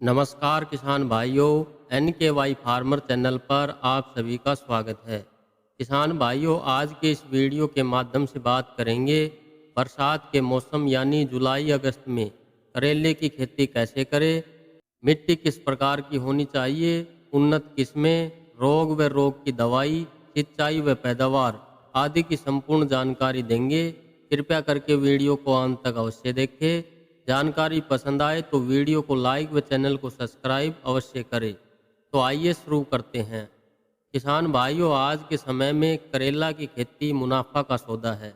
नमस्कार किसान भाइयों। एन के वाई फार्मर चैनल पर आप सभी का स्वागत है। किसान भाइयों, आज के इस वीडियो के माध्यम से बात करेंगे बरसात के मौसम यानी जुलाई अगस्त में करेले की खेती कैसे करें, मिट्टी किस प्रकार की होनी चाहिए, उन्नत किस्में, रोग व रोग की दवाई, सिंचाई व पैदावार आदि की संपूर्ण जानकारी देंगे। कृपया करके वीडियो को अंत तक अवश्य देखें। जानकारी पसंद आए तो वीडियो को लाइक व चैनल को सब्सक्राइब अवश्य करें। तो आइए शुरू करते हैं। किसान भाइयों, आज के समय में करेला की खेती मुनाफा का सौदा है।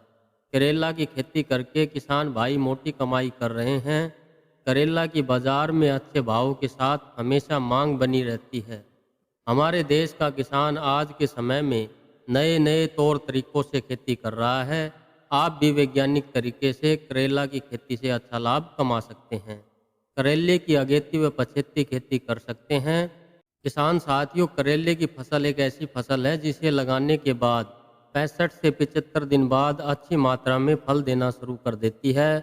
करेला की खेती करके किसान भाई मोटी कमाई कर रहे हैं। करेला की बाजार में अच्छे भाव के साथ हमेशा मांग बनी रहती है। हमारे देश का किसान आज के समय में नए नए तौर तरीकों से खेती कर रहा है। आप भी वैज्ञानिक तरीके से करेला की खेती से अच्छा लाभ कमा सकते हैं। करेले की अगेती व पछेती खेती कर सकते हैं। किसान साथियों, करेले की फसल एक ऐसी फसल है जिसे लगाने के बाद 65 से 75 दिन बाद अच्छी मात्रा में फल देना शुरू कर देती है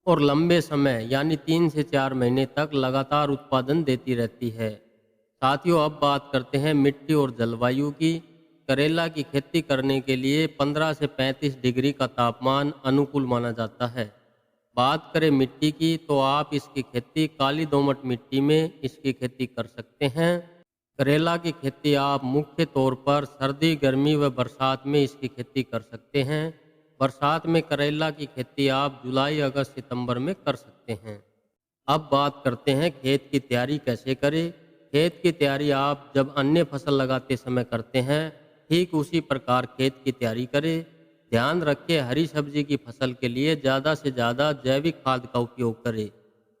और लंबे समय यानी 3 से 4 महीने तक लगातार उत्पादन देती रहती है। साथियों, अब बात करते हैं मिट्टी और जलवायु की। करेला की खेती करने के लिए 15 से 35 डिग्री का तापमान अनुकूल माना जाता है। बात करें मिट्टी की तो आप इसकी खेती काली दोमट मिट्टी में इसकी खेती कर सकते हैं। करेला की खेती आप मुख्य तौर पर सर्दी, गर्मी व बरसात में इसकी खेती कर सकते हैं। बरसात में करेला की खेती आप जुलाई, अगस्त, सितंबर में कर सकते हैं। अब बात करते हैं खेत की तैयारी कैसे करें। खेत की तैयारी आप जब अन्य फसल लगाते समय करते हैं, ठीक उसी प्रकार खेत की तैयारी करें। ध्यान रखें, हरी सब्जी की फसल के लिए ज़्यादा से ज़्यादा जैविक खाद का उपयोग करें।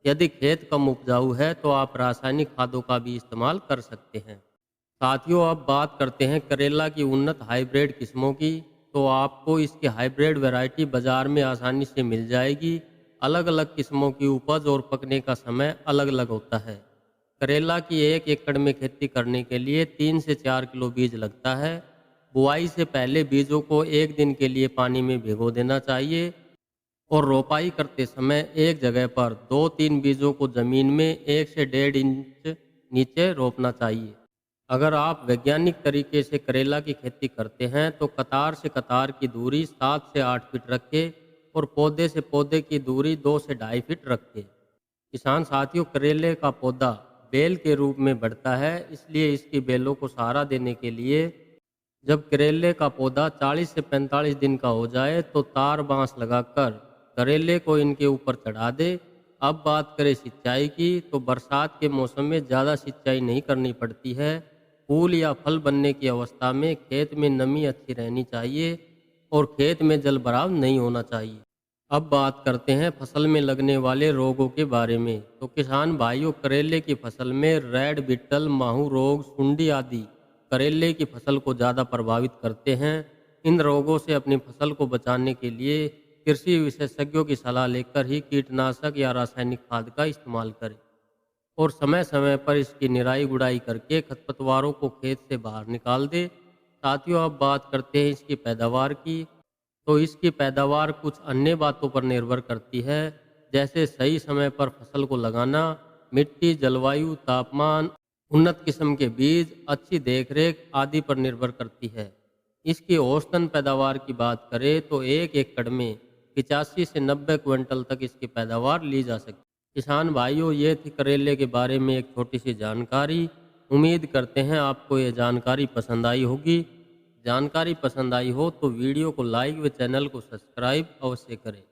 यदि खेत कम उपजाऊ है तो आप रासायनिक खादों का भी इस्तेमाल कर सकते हैं। साथियों, अब बात करते हैं करेला की उन्नत हाइब्रिड किस्मों की। तो आपको इसकी हाइब्रिड वैरायटी बाज़ार में आसानी से मिल जाएगी। अलग अलग किस्मों की उपज और पकने का समय अलग अलग होता है। करेला की 1 एकड़ में खेती करने के लिए 3 से 4 किलो बीज लगता है। बुआई से पहले बीजों को 1 दिन के लिए पानी में भिगो देना चाहिए और रोपाई करते समय एक जगह पर 2-3 बीजों को जमीन में 1 से 1.5 इंच नीचे रोपना चाहिए। अगर आप वैज्ञानिक तरीके से करेला की खेती करते हैं तो कतार से कतार की दूरी 7 से 8 फीट रखें और पौधे से पौधे की दूरी 2 से 2.5 फीट रखें। किसान साथियों, करेले का पौधा बेल के रूप में बढ़ता है, इसलिए इसकी बेलों को सहारा देने के लिए जब करेले का पौधा 40 से 45 दिन का हो जाए तो तार बांस लगाकर करेले को इनके ऊपर चढ़ा दे। अब बात करें सिंचाई की तो बरसात के मौसम में ज़्यादा सिंचाई नहीं करनी पड़ती है। फूल या फल बनने की अवस्था में खेत में नमी अच्छी रहनी चाहिए और खेत में जल भराव नहीं होना चाहिए। अब बात करते हैं फसल में लगने वाले रोगों के बारे में। तो किसान भाइयों, करेले की फसल में रेड बिटल, माहू रोग, सुंडी आदि करेले की फसल को ज़्यादा प्रभावित करते हैं। इन रोगों से अपनी फसल को बचाने के लिए कृषि विशेषज्ञों की सलाह लेकर ही कीटनाशक या रासायनिक खाद का इस्तेमाल करें और समय समय पर इसकी निराई गुड़ाई करके खरपतवारों को खेत से बाहर निकाल दे। साथियों, अब बात करते हैं इसकी पैदावार की। तो इसकी पैदावार कुछ अन्य बातों पर निर्भर करती है, जैसे सही समय पर फसल को लगाना, मिट्टी, जलवायु, तापमान, उन्नत किस्म के बीज, अच्छी देखरेख आदि पर निर्भर करती है। इसकी औसतन पैदावार की बात करें तो 1 एकड़ में 85 से 90 क्विंटल तक इसकी पैदावार ली जा सकती है। किसान भाइयों, ये थी करेले के बारे में एक छोटी सी जानकारी। उम्मीद करते हैं आपको ये जानकारी पसंद आई होगी। जानकारी पसंद आई हो तो वीडियो को लाइक व चैनल को सब्सक्राइब अवश्य करें।